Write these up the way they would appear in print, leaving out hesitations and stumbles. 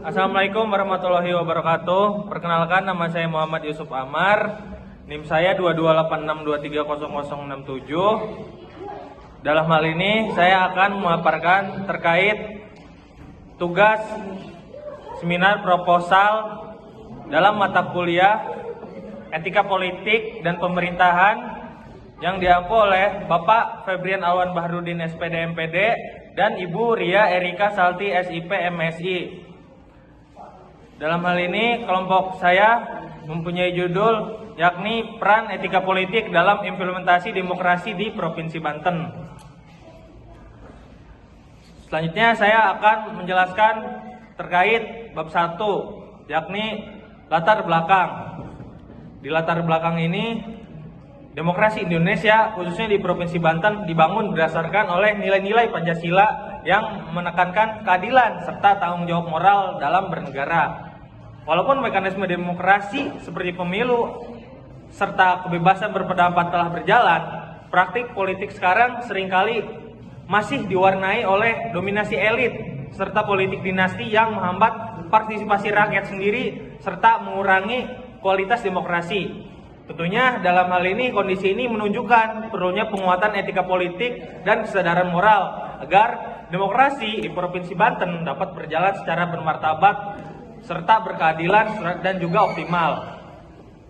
Assalamualaikum warahmatullahi wabarakatuh. Perkenalkan, nama saya Muhammad Yusuf Amar. NIM saya 2286230067. Dalam hal ini saya akan memaparkan terkait tugas seminar proposal dalam mata kuliah Etika Politik dan Pemerintahan yang diampu oleh Bapak Febrian Awan Bahrudin SPD MPD dan Ibu Ria Erika Salti SIP MSI. Dalam hal ini kelompok saya mempunyai judul yakni peran etika politik dalam implementasi demokrasi di Provinsi Banten. Selanjutnya saya akan menjelaskan terkait bab 1 yakni latar belakang. Di latar belakang ini, demokrasi Indonesia khususnya di Provinsi Banten dibangun berdasarkan oleh nilai-nilai Pancasila yang menekankan keadilan serta tanggung jawab moral dalam bernegara. Walaupun mekanisme demokrasi seperti pemilu serta kebebasan berpendapat telah berjalan, praktik politik sekarang seringkali masih diwarnai oleh dominasi elit serta politik dinasti yang menghambat partisipasi rakyat sendiri serta mengurangi kualitas demokrasi. Tentunya dalam hal ini kondisi ini menunjukkan perlunya penguatan etika politik dan kesadaran moral agar demokrasi di Provinsi Banten dapat berjalan secara bermartabat serta berkeadilan dan juga optimal.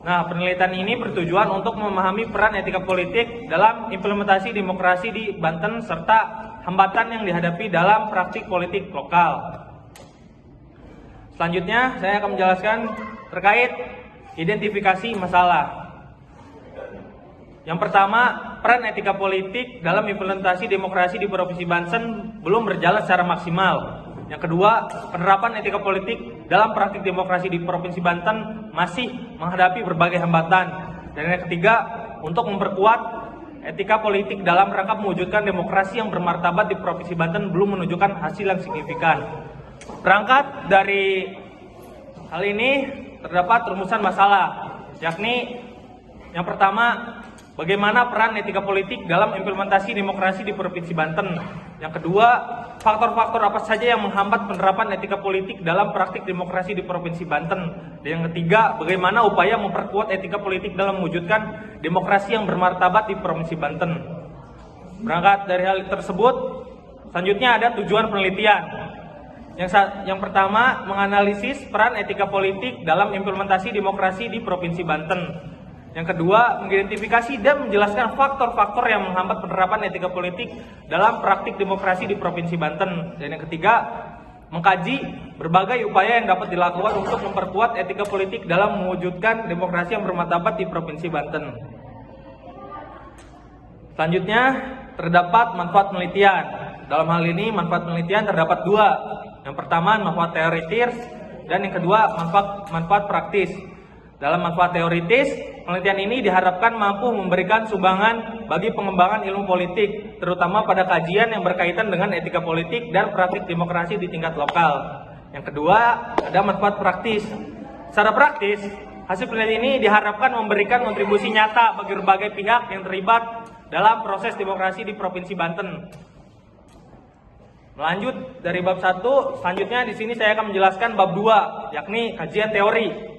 Nah, penelitian ini bertujuan untuk memahami peran etika politik dalam implementasi demokrasi di Banten serta hambatan yang dihadapi dalam praktik politik lokal. Selanjutnya, saya akan menjelaskan terkait identifikasi masalah. Yang pertama, peran etika politik dalam implementasi demokrasi di Provinsi Banten belum berjalan secara maksimal. Yang kedua, penerapan etika politik dalam praktik demokrasi di Provinsi Banten masih menghadapi berbagai hambatan. Dan yang ketiga, untuk memperkuat etika politik dalam rangka mewujudkan demokrasi yang bermartabat di Provinsi Banten belum menunjukkan hasil yang signifikan. Berangkat dari hal ini terdapat rumusan masalah, yakni yang pertama, bagaimana peran etika politik dalam implementasi demokrasi di Provinsi Banten. Yang kedua, faktor-faktor apa saja yang menghambat penerapan etika politik dalam praktik demokrasi di Provinsi Banten. Dan yang ketiga, bagaimana upaya memperkuat etika politik dalam mewujudkan demokrasi yang bermartabat di Provinsi Banten. Berangkat dari hal tersebut, selanjutnya ada tujuan penelitian. Yang pertama, menganalisis peran etika politik dalam implementasi demokrasi di Provinsi Banten. Yang kedua, mengidentifikasi dan menjelaskan faktor-faktor yang menghambat penerapan etika politik dalam praktik demokrasi di Provinsi Banten. Dan yang ketiga, mengkaji berbagai upaya yang dapat dilakukan untuk memperkuat etika politik dalam mewujudkan demokrasi yang bermartabat di Provinsi Banten. Selanjutnya, terdapat manfaat penelitian. Dalam hal ini, manfaat penelitian terdapat dua. Yang pertama, manfaat teoritis, dan yang kedua, manfaat praktis. Dalam manfaat teoritis, penelitian ini diharapkan mampu memberikan sumbangan bagi pengembangan ilmu politik, terutama pada kajian yang berkaitan dengan etika politik dan praktik demokrasi di tingkat lokal. Yang kedua, ada manfaat praktis. Secara praktis, hasil penelitian ini diharapkan memberikan kontribusi nyata bagi berbagai pihak yang terlibat dalam proses demokrasi di Provinsi Banten. Melanjut dari bab 1, selanjutnya di sini saya akan menjelaskan bab 2, yakni kajian teori.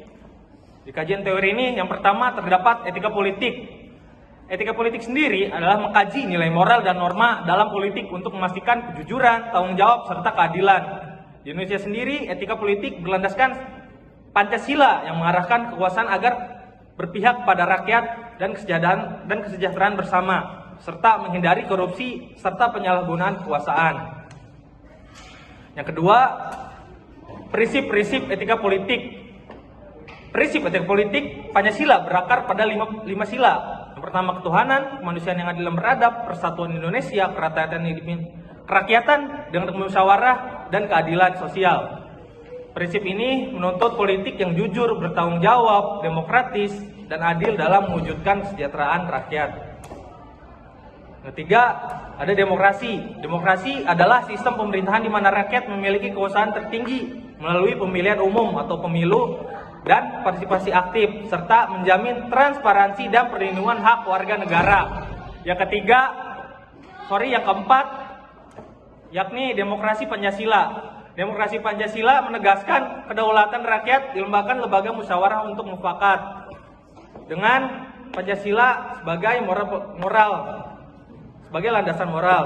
Di kajian teori ini yang pertama terdapat etika politik. Etika politik sendiri adalah mengkaji nilai moral dan norma dalam politik untuk memastikan kejujuran, tanggung jawab, serta keadilan. Di Indonesia sendiri, etika politik berlandaskan Pancasila yang mengarahkan kekuasaan agar berpihak pada rakyat dan kesejahteraan bersama, serta menghindari korupsi serta penyalahgunaan kekuasaan. Yang kedua, prinsip-prinsip etika politik. Prinsip etika politik Pancasila berakar pada lima sila. Yang pertama, ketuhanan, kemanusiaan yang adil dan beradab, persatuan Indonesia, kerakyatan dengan musyawarah, dan keadilan sosial. Prinsip ini menuntut politik yang jujur, bertanggung jawab, demokratis, dan adil dalam mewujudkan kesejahteraan rakyat. Ketiga, ada demokrasi. Demokrasi adalah sistem pemerintahan di mana rakyat memiliki kekuasaan tertinggi melalui pemilihan umum atau pemilu dan partisipasi aktif, serta menjamin transparansi dan perlindungan hak warga negara. Yang keempat, yakni demokrasi Pancasila. Demokrasi Pancasila menegaskan kedaulatan rakyat dilembagakan lembaga musyawarah untuk mufakat dengan Pancasila sebagai sebagai landasan moral.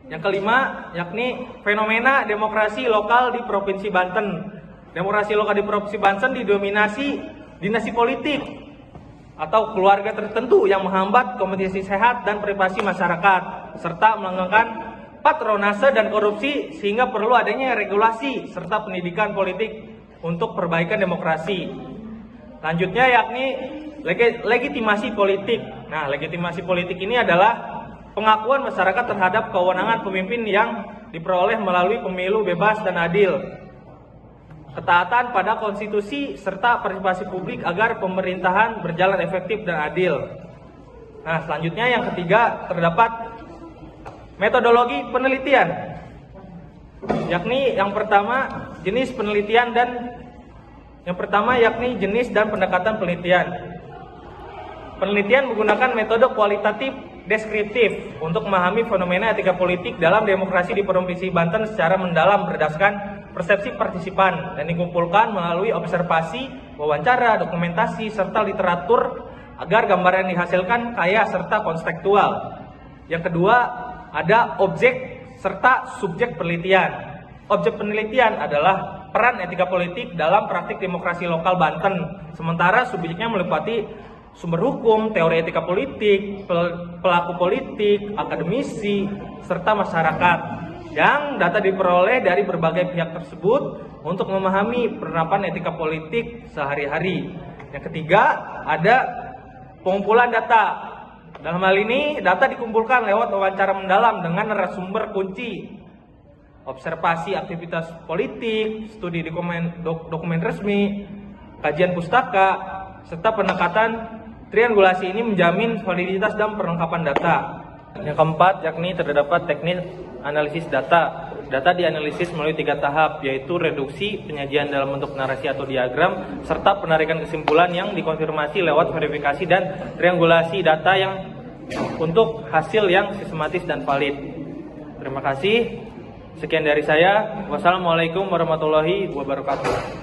Yang kelima, yakni fenomena demokrasi lokal di Provinsi Banten. Demokrasi lokal di Provinsi Banten didominasi dinasti politik atau keluarga tertentu yang menghambat kompetisi sehat dan privasi masyarakat, serta melanggar patronase dan korupsi, sehingga perlu adanya regulasi serta pendidikan politik untuk perbaikan demokrasi. Selanjutnya yakni legitimasi politik. Nah, legitimasi politik ini adalah pengakuan masyarakat terhadap kewenangan pemimpin yang diperoleh melalui pemilu bebas dan adil, ketaatan pada konstitusi, serta partisipasi publik agar pemerintahan berjalan efektif dan adil. Nah, selanjutnya yang ketiga terdapat metodologi penelitian, yakni yang pertama jenis penelitian jenis dan pendekatan penelitian. Penelitian menggunakan metode kualitatif deskriptif untuk memahami fenomena etika politik dalam demokrasi di Provinsi Banten secara mendalam berdasarkan persepsi partisipan dan dikumpulkan melalui observasi, wawancara, dokumentasi, serta literatur agar gambaran yang dihasilkan kaya serta kontekstual. Yang kedua, ada objek serta subjek penelitian. Objek penelitian adalah peran etika politik dalam praktik demokrasi lokal Banten, sementara subjeknya meliputi sumber hukum, teori etika politik, pelaku politik, akademisi, serta masyarakat, yang data diperoleh dari berbagai pihak tersebut untuk memahami penerapan etika politik sehari-hari. Yang ketiga, ada pengumpulan data. Dalam hal ini, data dikumpulkan lewat wawancara mendalam dengan narasumber kunci, observasi aktivitas politik, studi dokumen resmi, kajian pustaka, serta pendekatan triangulasi ini menjamin validitas dan perlengkapan data. Yang keempat, yakni terdapat teknik analisis data. Data dianalisis melalui 3 tahap, yaitu reduksi, penyajian dalam bentuk narasi atau diagram, serta penarikan kesimpulan yang dikonfirmasi lewat verifikasi dan triangulasi data yang untuk hasil yang sistematis dan valid. Terima kasih. Sekian dari saya. Wassalamualaikum warahmatullahi wabarakatuh.